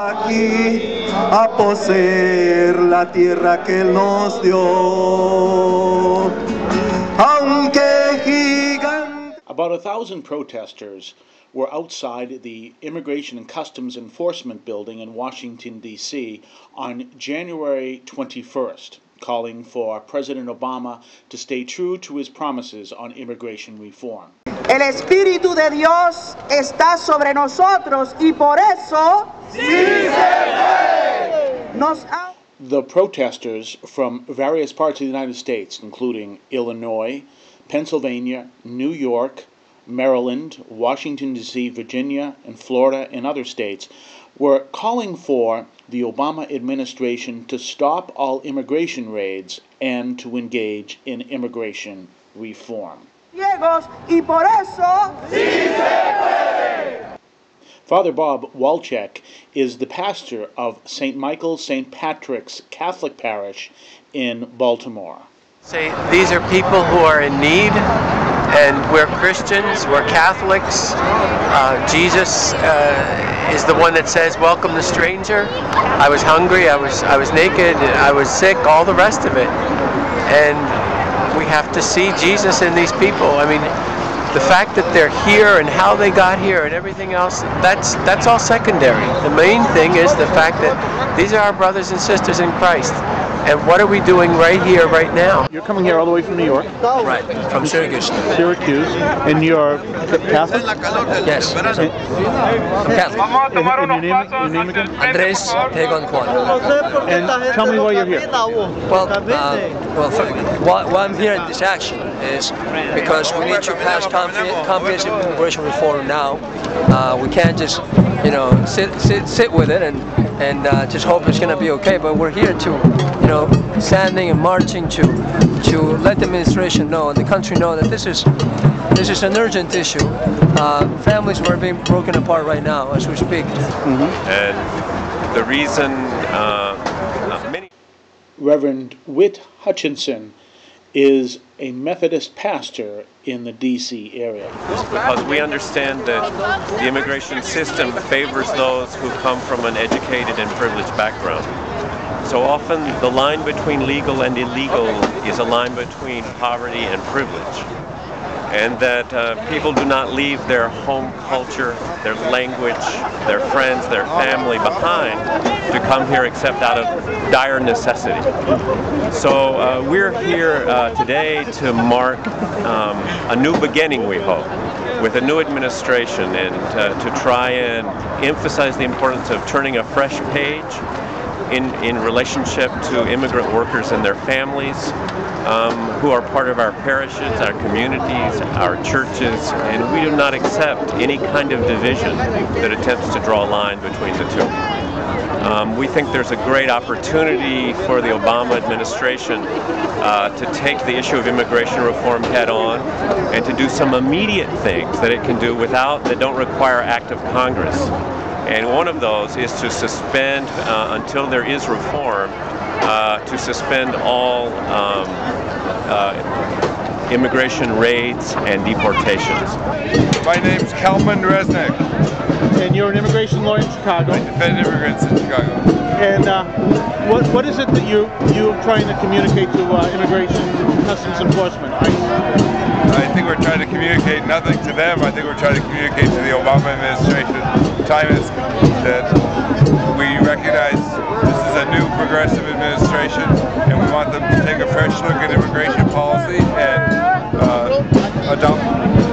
Aquí a poseer la tierra que Él nos dio, aunque gigante. About 1,000 protesters were outside the Immigration and Customs Enforcement Building in Washington, D.C. on January 21st, calling for President Obama to stay true to his promises on immigration reform. El Espíritu de Dios está sobre nosotros y por eso The protesters from various parts of the United States, including Illinois, Pennsylvania, New York, Maryland, Washington, D.C., Virginia, and Florida, and other states, were calling for the Obama administration to stop all immigration raids and to engage in immigration reform. Father Bob Walczak is the pastor of St. Michael's St. Patrick's Catholic Parish in Baltimore. Say these are people who are in need, and we're Christians, we're Catholics. Jesus is the one that says, "Welcome the stranger." I was hungry, I was naked, I was sick, all the rest of it. And we have to see Jesus in these people. I mean, the fact that they're here and how they got here and everything else, that's all secondary. The main thing is the fact that these are our brothers and sisters in Christ. And what are we doing right here, right now? You're coming here all the way from New York? Right, from Syracuse. Syracuse. And you're Catholic? Yes. I'm Catholic. And your name again? Andres Tegon Juan. And tell me why you're here. Well, why I'm here in this action is because we need to pass comprehensive immigration reform now. We can't just, sit with it and just hope it's going to be okay. But we're here to, standing and marching to let the administration know and the country know that this is an urgent issue. Families are being broken apart right now as we speak. And the reason many... Reverend Whit Hutchinson is a Methodist pastor in the D.C. area. Because we understand that the immigration system favors those who come from an educated and privileged background. So often the line between legal and illegal is a line between poverty and privilege. And that people do not leave their home culture, their language, their friends, their family behind to come here except out of dire necessity. So we're here today to mark a new beginning, we hope, with a new administration, and to try and emphasize the importance of turning a fresh page in relationship to immigrant workers and their families, who are part of our parishes, our communities, our churches, and we do not accept any kind of division that attempts to draw a line between the two. We think there's a great opportunity for the Obama administration to take the issue of immigration reform head on and to do some immediate things that it can do that don't require act of Congress. And one of those is to suspend, until there is reform, to suspend all immigration raids and deportations. My name's Kelman Resnick. And you're an immigration lawyer in Chicago. I defend immigrants in Chicago. And what is it that you're trying to communicate to Immigration Customs Enforcement? I think we're trying to communicate nothing to them. I think we're trying to communicate to the Obama administration. The time is that we recognize this is a new progressive administration, and we want them to take a fresh look at immigration policy and adopt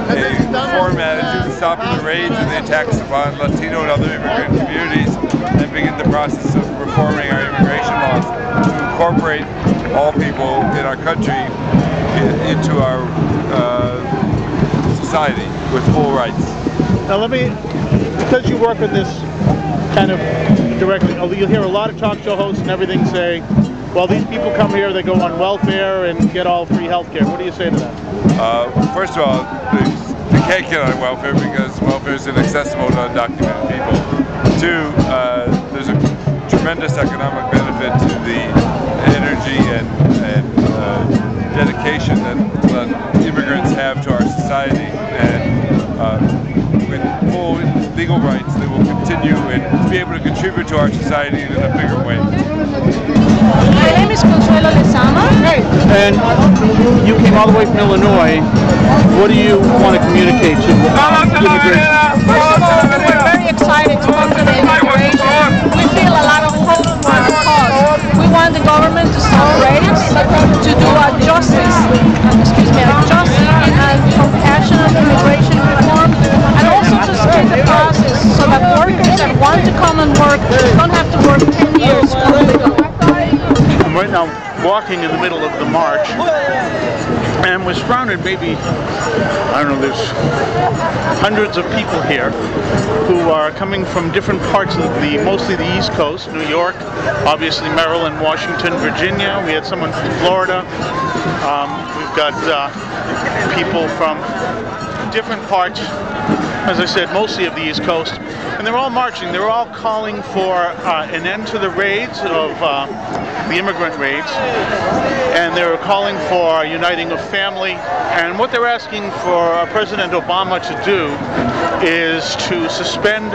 a reform attitude, stop the raids and the attacks upon Latino and other immigrant communities, and begin the process of reforming our immigration laws to incorporate all people in our country into our society with full rights. Now because you work with this kind of directly, you'll hear a lot of talk show hosts and everything say, well, these people come here, they go on welfare and get all free health care. What do you say to that? First of all, they can't get on welfare because welfare is inaccessible to undocumented people. Two, there's a tremendous economic benefit to the energy and dedication that immigrants have to our society, and with full legal legal rights, they will continue and be able to contribute to our society in a bigger way. My name is Consuelo Lezama. And you came all the way from Illinois. What do you want to communicate to immigration? First of all, we're very excited to come to the inauguration. We feel a lot of hope for the cause. We want the government to stop raids, to do a just and compassionate immigration reform, and also to speed the process so that workers that want to come and work don't have to work 10 years illegally. I'm right now walking in the middle of the march, and we're surrounded maybe, I don't know, there's hundreds of people here who are coming from different parts of mostly the East Coast, New York, obviously Maryland, Washington, Virginia. We had someone from Florida. We've got people from different parts, as I said, mostly of the East Coast, and they're all marching. They're all calling for an end to the raids of the immigrant raids, and they're calling for a uniting of family. And what they're asking for President Obama to do is to suspend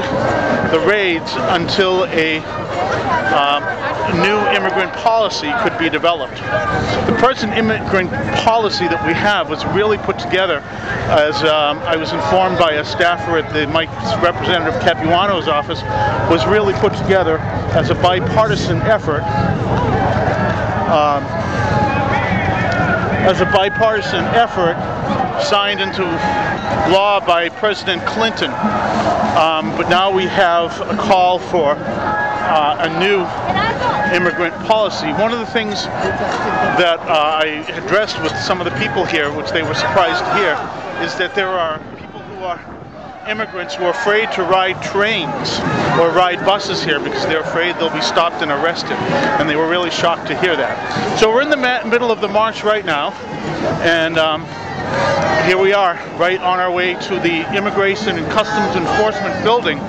the raids until a new immigrant policy could be developed. The present immigrant policy that we have was really put together, as I was informed by a staffer at the Representative Capuano's office, was really put together as a bipartisan effort. Signed into law by President Clinton. But now we have a call for a new immigrant policy. One of the things that I addressed with some of the people here, which they were surprised to hear, is that there are people who are immigrants who are afraid to ride trains or ride buses here because they're afraid they'll be stopped and arrested, and they were really shocked to hear that. So we're in the middle of the march right now, and here we are, right on our way to the Immigration and Customs Enforcement building,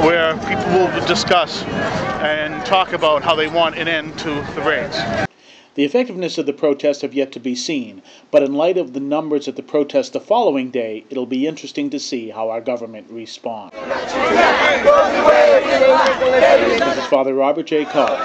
where people will discuss and talk about how they want an end to the raids. The effectiveness of the protests have yet to be seen, but in light of the numbers at the protest the following day, it'll be interesting to see how our government responds. This is Father Robert J. Cobb.